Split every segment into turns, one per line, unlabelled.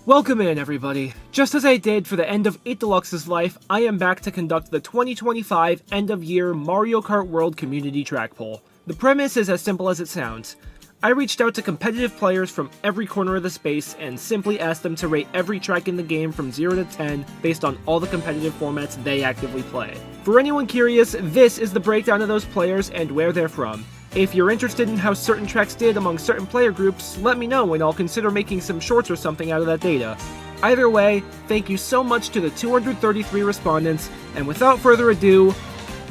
Welcome in, everybody. Just as I did for the end of 8 Deluxe's life, I am back to conduct the 2025 end-of-year Mario Kart World Community Track Poll. The premise is as simple as it sounds. I reached out to competitive players from every corner of the space and simply asked them to rate every track in the game from 0 to 10 based on all the competitive formats they actively play. For anyone curious, this is the breakdown of those players and where they're from. If you're interested in how certain tracks did among certain player groups, let me know and I'll consider making some shorts or something out of that data. Either way, thank you so much to the 233 respondents, and without further ado,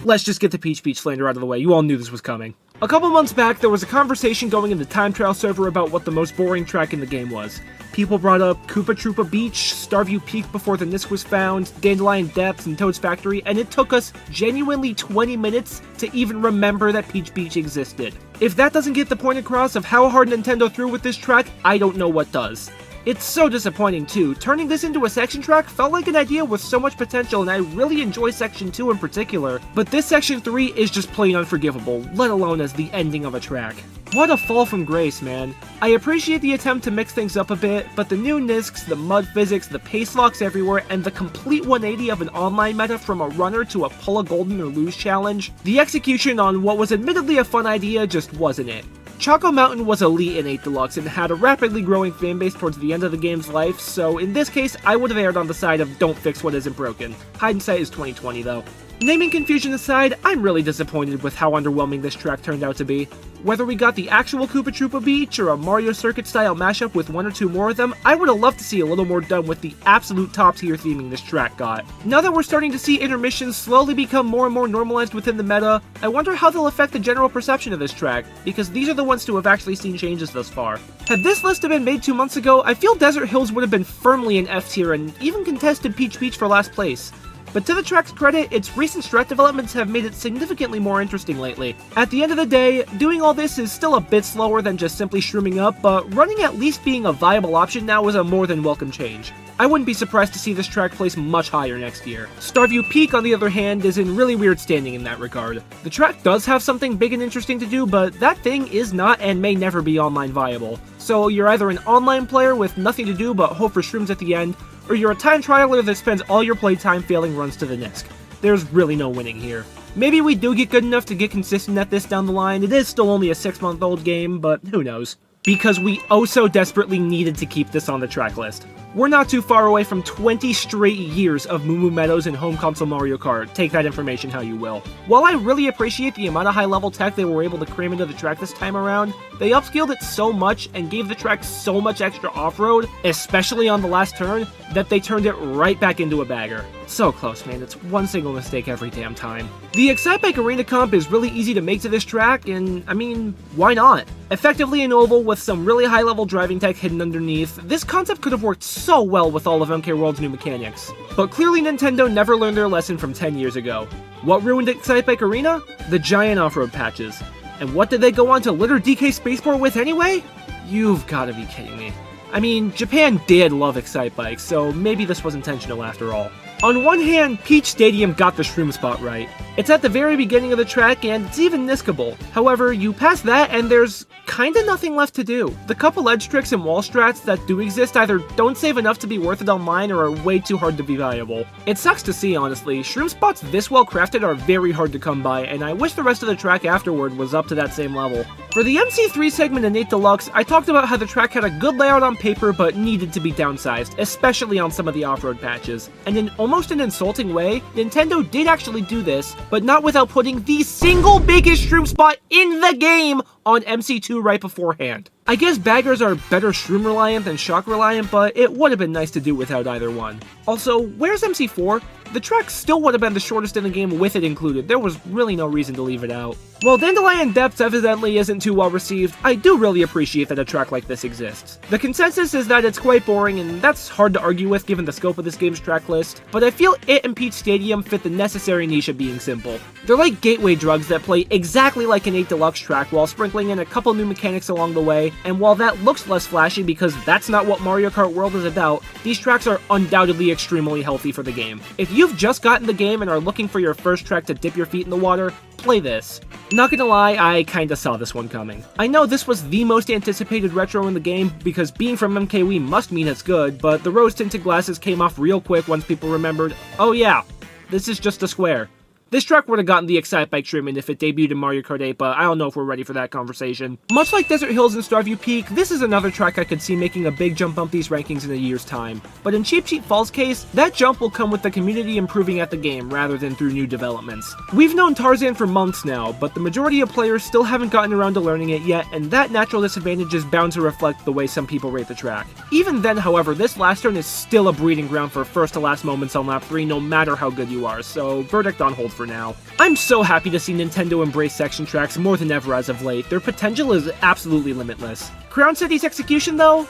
let's just get the Peach Beach slander out of the way. You all knew this was coming. A couple months back, there was a conversation going in the time trial server about what the most boring track in the game was. People brought up Koopa Troopa Beach, Starview Peak before the Nisk was found, Dandelion Depths, and Toad's Factory, and it took us genuinely 20 minutes to even remember that Peach Beach existed. If that doesn't get the point across of how hard Nintendo threw with this track, I don't know what does. It's so disappointing too. Turning this into a section track felt like an idea with so much potential, and I really enjoy Section 2 in particular, but this Section 3 is just plain unforgivable, let alone as the ending of a track. What a fall from grace, man. I appreciate the attempt to mix things up a bit, but the new Nisks, the mud physics, the pace locks everywhere, and the complete 180 of an online meta from a runner to a pull a golden or lose challenge, the execution on what was admittedly a fun idea just wasn't it. Choco Mountain was elite in 8 Deluxe and had a rapidly growing fanbase towards the end of the game's life, so in this case, I would have erred on the side of don't fix what isn't broken. Hindsight is 2020 though. Naming confusion aside, I'm really disappointed with how underwhelming this track turned out to be. Whether we got the actual Koopa Troopa Beach or a Mario Circuit style mashup with one or two more of them, I would have loved to see a little more done with the absolute top tier theming this track got. Now that we're starting to see intermissions slowly become more and more normalized within the meta, I wonder how they'll affect the general perception of this track, because these are the ones to have actually seen changes thus far. Had this list have been made 2 months ago, I feel Desert Hills would have been firmly in F tier and even contested Peach Beach for last place. But to the track's credit, its recent strat developments have made it significantly more interesting lately. At the end of the day, doing all this is still a bit slower than just simply shrooming up, but running at least being a viable option now is a more than welcome change. I wouldn't be surprised to see this track place much higher next year. Starview Peak, on the other hand, is in really weird standing in that regard. The track does have something big and interesting to do, but that thing is not and may never be online viable. So you're either an online player with nothing to do but hope for shrooms at the end, or you're a time trialer that spends all your playtime failing runs to the Nisk. There's really no winning here. Maybe we do get good enough to get consistent at this down the line. It is still only a 6-month-old game, but who knows. Because we oh so desperately needed to keep this on the track list. We're not too far away from 20 straight years of Moo Moo Meadows and home console Mario Kart, take that information how you will. While I really appreciate the amount of high-level tech they were able to cram into the track this time around, they upscaled it so much and gave the track so much extra off-road, especially on the last turn, that they turned it right back into a bagger. So close, man, it's one single mistake every damn time. The Excitebike Arena comp is really easy to make to this track, and I mean, why not? Effectively an oval with some really high-level driving tech hidden underneath, this concept could have worked so well with all of MK World's new mechanics. But clearly Nintendo never learned their lesson from 10 years ago. What ruined Excitebike Arena? The giant off-road patches. And what did they go on to litter DK Spaceport with anyway? You've gotta be kidding me. I mean, Japan did love Excitebike, so maybe this was intentional after all. On one hand, Peach Stadium got the shroom spot right. It's at the very beginning of the track and it's even niskable. However, you pass that and there's kinda nothing left to do. The couple edge tricks and wall strats that do exist either don't save enough to be worth it online or are way too hard to be valuable. It sucks to see, honestly. Shroom spots this well crafted are very hard to come by, and I wish the rest of the track afterward was up to that same level. For the MC3 segment in 8 Deluxe, I talked about how the track had a good layout on paper but needed to be downsized, especially on some of the off-road patches. And in almost an insulting way, Nintendo did actually do this, but not without putting the single biggest shroom spot in the game on MC2 right beforehand. I guess baggers are better shroom reliant than shock reliant, but it would have been nice to do without either one. Also, where's MC4? The track still would have been the shortest in the game with it included. There was really no reason to leave it out. While Dandelion Depths evidently isn't too well received, I do really appreciate that a track like this exists. The consensus is that it's quite boring, and that's hard to argue with given the scope of this game's track list, but I feel it and Peach Stadium fit the necessary niche of being simple. They're like gateway drugs that play exactly like an 8 Deluxe track while sprinkling in a couple new mechanics along the way, and while that looks less flashy because that's not what Mario Kart World is about, these tracks are undoubtedly extremely healthy for the game. If you you've just gotten the game and are looking for your first track to dip your feet in the water, play this. Not gonna lie, I kinda saw this one coming. I know this was the most anticipated retro in the game, because being from MKW must mean it's good, but the rose-tinted glasses came off real quick once people remembered, oh yeah, this is just a square. This track would have gotten the Excitebike treatment if it debuted in Mario Kart 8, but I don't know if we're ready for that conversation. Much like Desert Hills and Starview Peak, this is another track I could see making a big jump up these rankings in a year's time. But in Cheap Cheap Fall's case, that jump will come with the community improving at the game rather than through new developments. We've known Tarzan for months now, but the majority of players still haven't gotten around to learning it yet, and that natural disadvantage is bound to reflect the way some people rate the track. Even then, however, this last turn is still a breeding ground for first to last moments on lap 3 no matter how good you are, so verdict on hold for now. I'm so happy to see Nintendo embrace section tracks more than ever as of late. Their potential is absolutely limitless. Crown City's execution though?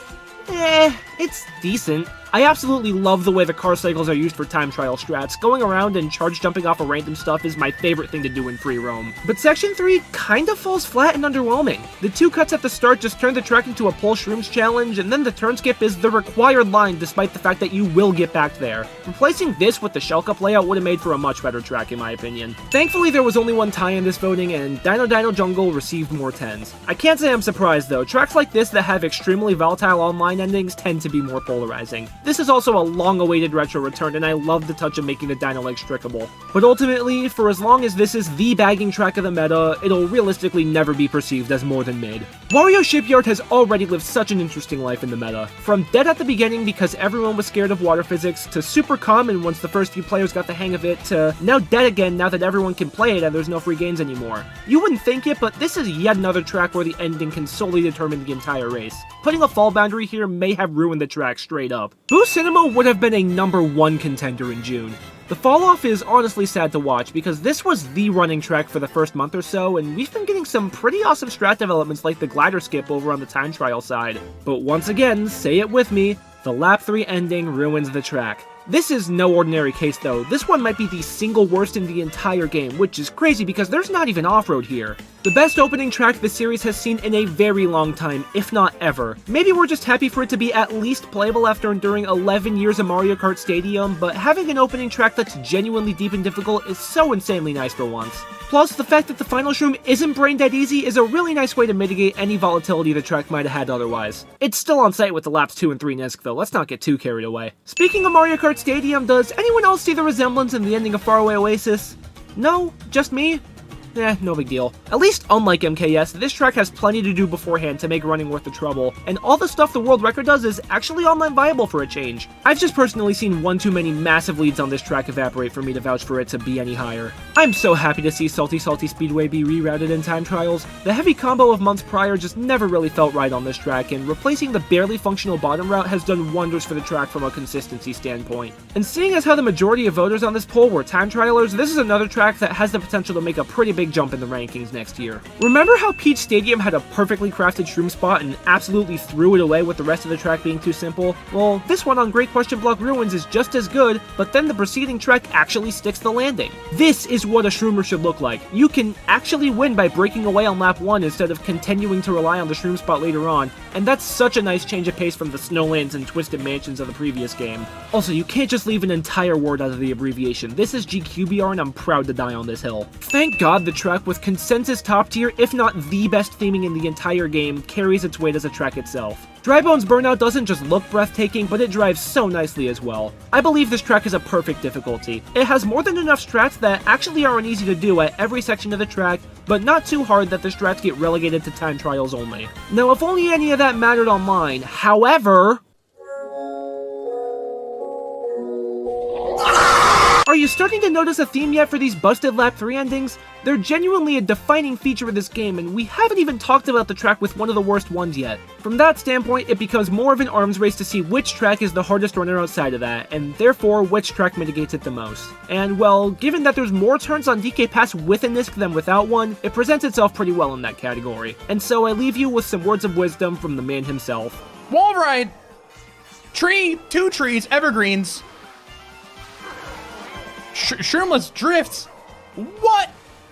It's decent. I absolutely love the way the car cycles are used for time trial strats. Going around and charge jumping off of random stuff is my favorite thing to do in free roam. But Section 3 kinda falls flat and underwhelming. The two cuts at the start just turn the track into a pull shrooms challenge, and then the turn skip is the required line despite the fact that you will get back there. Replacing this with the Shell Cup layout would have made for a much better track in my opinion. Thankfully there was only one tie in this voting, and Dino Dino Jungle received more 10s. I can't say I'm surprised though, tracks like this that have extremely volatile online endings tend to be more polarizing. This is also a long-awaited retro return, and I love the touch of making the Dino Legs trickable. But ultimately, for as long as this is the bagging track of the meta, it'll realistically never be perceived as more than mid. Wario Shipyard has already lived such an interesting life in the meta. From dead at the beginning because everyone was scared of water physics, to super common once the first few players got the hang of it, to now dead again now that everyone can play it and there's no free gains anymore. You wouldn't think it, but this is yet another track where the ending can solely determine the entire race. Putting a fall boundary here may have ruined the track straight up. Boo Cinema would have been a #1 contender in June. The fall-off is honestly sad to watch because this was the running track for the first month or so, and we've been getting some pretty awesome strat developments like the glider skip over on the time trial side. But once again, say it with me, the lap 3 ending ruins the track. This is no ordinary case though. This one might be the single worst in the entire game, which is crazy because there's not even off-road here. The best opening track the series has seen in a very long time, if not ever. Maybe we're just happy for it to be at least playable after enduring 11 years of Mario Kart Stadium, but having an opening track that's genuinely deep and difficult is so insanely nice for once. Plus, the fact that the final shroom isn't brain dead easy is a really nice way to mitigate any volatility the track might have had otherwise. It's still on site with the laps 2 and 3 NISC though, let's not get too carried away. Speaking of Mario Kart Stadium, does anyone else see the resemblance in the ending of Faraway Oasis? No? Just me? No big deal. At least unlike MKS, this track has plenty to do beforehand to make running worth the trouble, and all the stuff the world record does is actually online viable for a change. I've just personally seen one too many massive leads on this track evaporate for me to vouch for it to be any higher. I'm so happy to see Salty Salty Speedway be rerouted in time trials. The heavy combo of months prior just never really felt right on this track, and replacing the barely functional bottom route has done wonders for the track from a consistency standpoint. And seeing as how the majority of voters on this poll were time trialers, this is another track that has the potential to make a pretty big jump in the rankings next year. Remember how Peach Stadium had a perfectly crafted shroom spot and absolutely threw it away with the rest of the track being too simple? Well, this one on Great Question Block Ruins is just as good, but then the preceding track actually sticks the landing. This is what a shroomer should look like. You can actually win by breaking away on lap 1 instead of continuing to rely on the shroom spot later on, and that's such a nice change of pace from the Snowlands and Twisted Mansions of the previous game. Also, you can't just leave an entire word out of the abbreviation. This is GQBR and I'm proud to die on this hill. Thank God the track with consensus top tier, if not the best theming in the entire game, carries its weight as a track itself. Drybone's Burnout doesn't just look breathtaking, but it drives so nicely as well. I believe this track is a perfect difficulty. It has more than enough strats that actually aren't easy to do at every section of the track, but not too hard that the strats get relegated to time trials only. Now, if only any of that mattered online, however... Are you starting to notice a theme yet for these busted lap 3 endings? They're genuinely a defining feature of this game, and we haven't even talked about the track with one of the worst ones yet. From that standpoint, it becomes more of an arms race to see which track is the hardest runner outside of that, and therefore which track mitigates it the most. And well, given that there's more turns on DK Pass with a NISC than without one, it presents itself pretty well in that category. And so I leave you with some words of wisdom from the man himself.
Wall ride! Tree, 2 trees, evergreens. Shroomless drifts. What?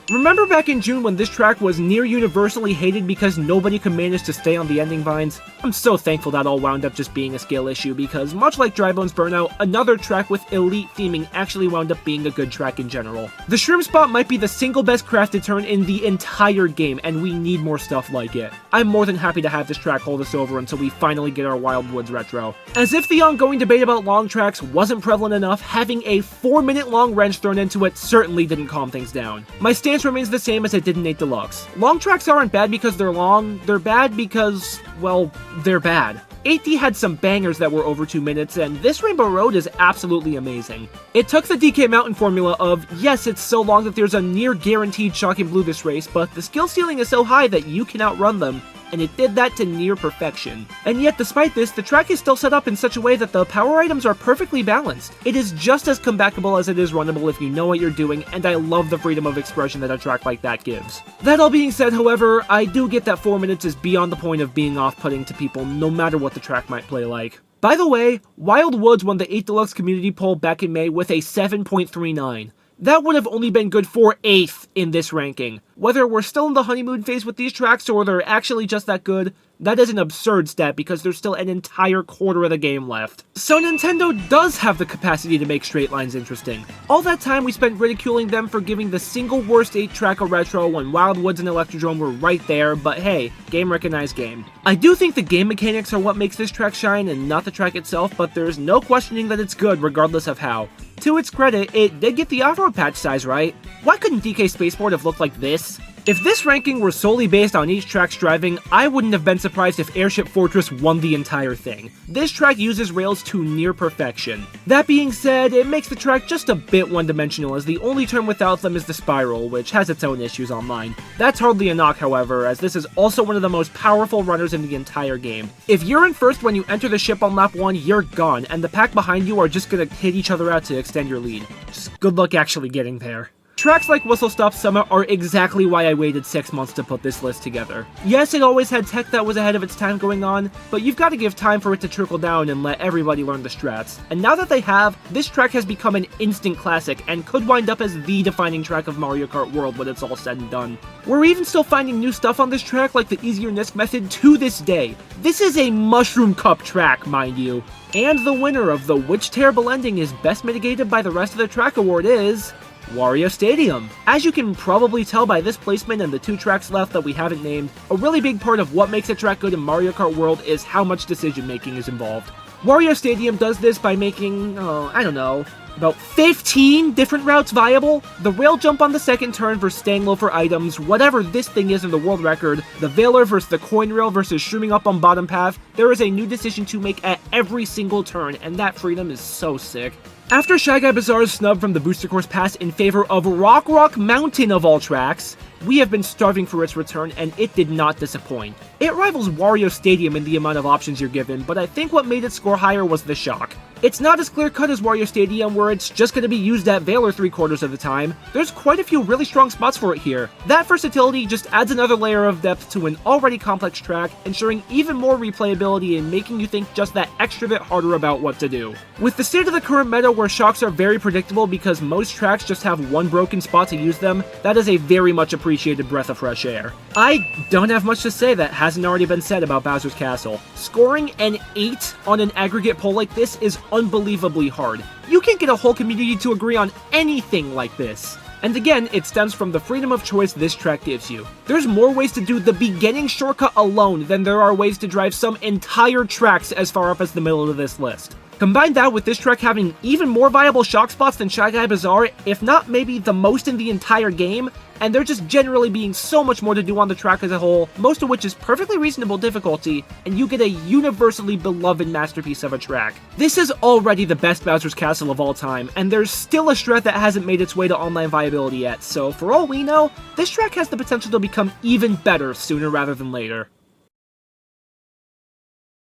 Remember back in June when this track was near universally hated because nobody could manage to stay on the ending vines? I'm so thankful that all wound up just being a skill issue because much like Drybone's Burnout, another track with elite theming actually wound up being a good track in general. The Shroom Spot might be the single best crafted turn in the entire game, and we need more stuff like it. I'm more than happy to have this track hold us over until we finally get our Wild Woods retro. As if the ongoing debate about long tracks wasn't prevalent enough, having a 4-minute long wrench thrown into it certainly didn't calm things down. My stance remains the same as it did in 8 Deluxe. Long tracks aren't bad because they're long, they're bad because, well, they're bad. 8D had some bangers that were over 2 minutes, and this Rainbow Road is absolutely amazing. It took the DK Mountain formula of, yes, it's so long that there's a near guaranteed Shocking Blue this race, but the skill ceiling is so high that you can outrun them, and it did that to near perfection. And yet, despite this, the track is still set up in such a way that the power items are perfectly balanced. It is just as comebackable as it is runnable if you know what you're doing, and I love the freedom of expression that a track like that gives. That all being said, however, I do get that 4 minutes is beyond the point of being off-putting to people no matter what the track might play like. By the way, Wild Woods won the 8 Deluxe community poll back in May with a 7.39. That would have only been good for 8th in this ranking. Whether we're still in the honeymoon phase with these tracks or they're actually just that good, that is an absurd stat because there's still an entire quarter of the game left. So Nintendo does have the capacity to make straight lines interesting. All that time we spent ridiculing them for giving the single worst 8-track a retro when Wild Woods and Electrodrome were right there, but hey, game recognized game. I do think the game mechanics are what makes this track shine and not the track itself, but there's no questioning that it's good regardless of how. To its credit, it did get the off-road patch size right. Why couldn't DK Spaceport have looked like this? If this ranking were solely based on each track's driving, I wouldn't have been surprised if Airship Fortress won the entire thing. This track uses rails to near perfection. That being said, it makes the track just a bit one-dimensional as the only turn without them is the Spiral, which has its own issues online. That's hardly a knock, however, as this is also one of the most powerful runners in the entire game. If you're in first when you enter the ship on lap 1, you're gone, and the pack behind you are just gonna hit each other out to extend your lead. Just good luck actually getting there. Tracks like Whistle Stop Summit are exactly why I waited 6 months to put this list together. Yes, it always had tech that was ahead of its time going on, but you've got to give time for it to trickle down and let everybody learn the strats. And now that they have, this track has become an instant classic and could wind up as the defining track of Mario Kart World when it's all said and done. We're even still finding new stuff on this track like the easier NISC method to this day. This is a Mushroom Cup track, mind you. And the winner of the Which Terrible Ending is Best Mitigated by the Rest of the Track award is Wario Stadium. As you can probably tell by this placement and the 2 tracks left that we haven't named, a really big part of what makes a track good in Mario Kart World is how much decision making is involved. Wario Stadium does this by making, I don't know, about 15 different routes viable. The rail jump on the second turn versus staying low for items, whatever this thing is in the world record, the Veiler versus the coin rail versus shrooming up on bottom path, there is a new decision to make at every single turn, and that freedom is so sick. After Shy Guy Bazaar's snub from the Booster Course Pass in favor of Rock Mountain of all tracks, we have been starving for its return, and it did not disappoint. It rivals Wario Stadium in the amount of options you're given, but I think what made it score higher was the shock. It's not as clear-cut as Wario Stadium, where it's just going to be used at Veiler 3/4 of the time. There's quite a few really strong spots for it here. That versatility just adds another layer of depth to an already complex track, ensuring even more replayability and making you think just that extra bit harder about what to do. With the state of the current meta where shocks are very predictable because most tracks just have one broken spot to use them, that is a very much appreciated breath of fresh air. I don't have much to say that hasn't already been said about Bowser's Castle. Scoring an 8 on an aggregate poll like this is unbelievably hard. You can't get a whole community to agree on anything like this. And again, it stems from the freedom of choice this track gives you. There's more ways to do the beginning shortcut alone than there are ways to drive some entire tracks as far up as the middle of this list. Combine that with this track having even more viable shock spots than Shy Guy Bazaar, if not maybe the most in the entire game, and there just generally being so much more to do on the track as a whole, most of which is perfectly reasonable difficulty, and you get a universally beloved masterpiece of a track. This is already the best Bowser's Castle of all time, and there's still a strat that hasn't made its way to online viability yet, so for all we know, this track has the potential to become even better sooner rather than later.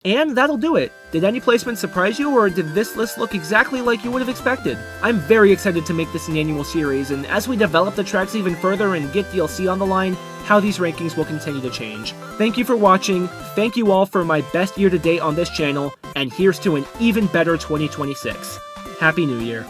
And that'll do it. Did any placement surprise you, or did this list look exactly like you would have expected? I'm very excited to make this an annual series, and as we develop the tracks even further and get DLC on the line, how these rankings will continue to change. Thank you for watching, thank you all for my best year to date on this channel, and here's to an even better 2026. Happy New Year.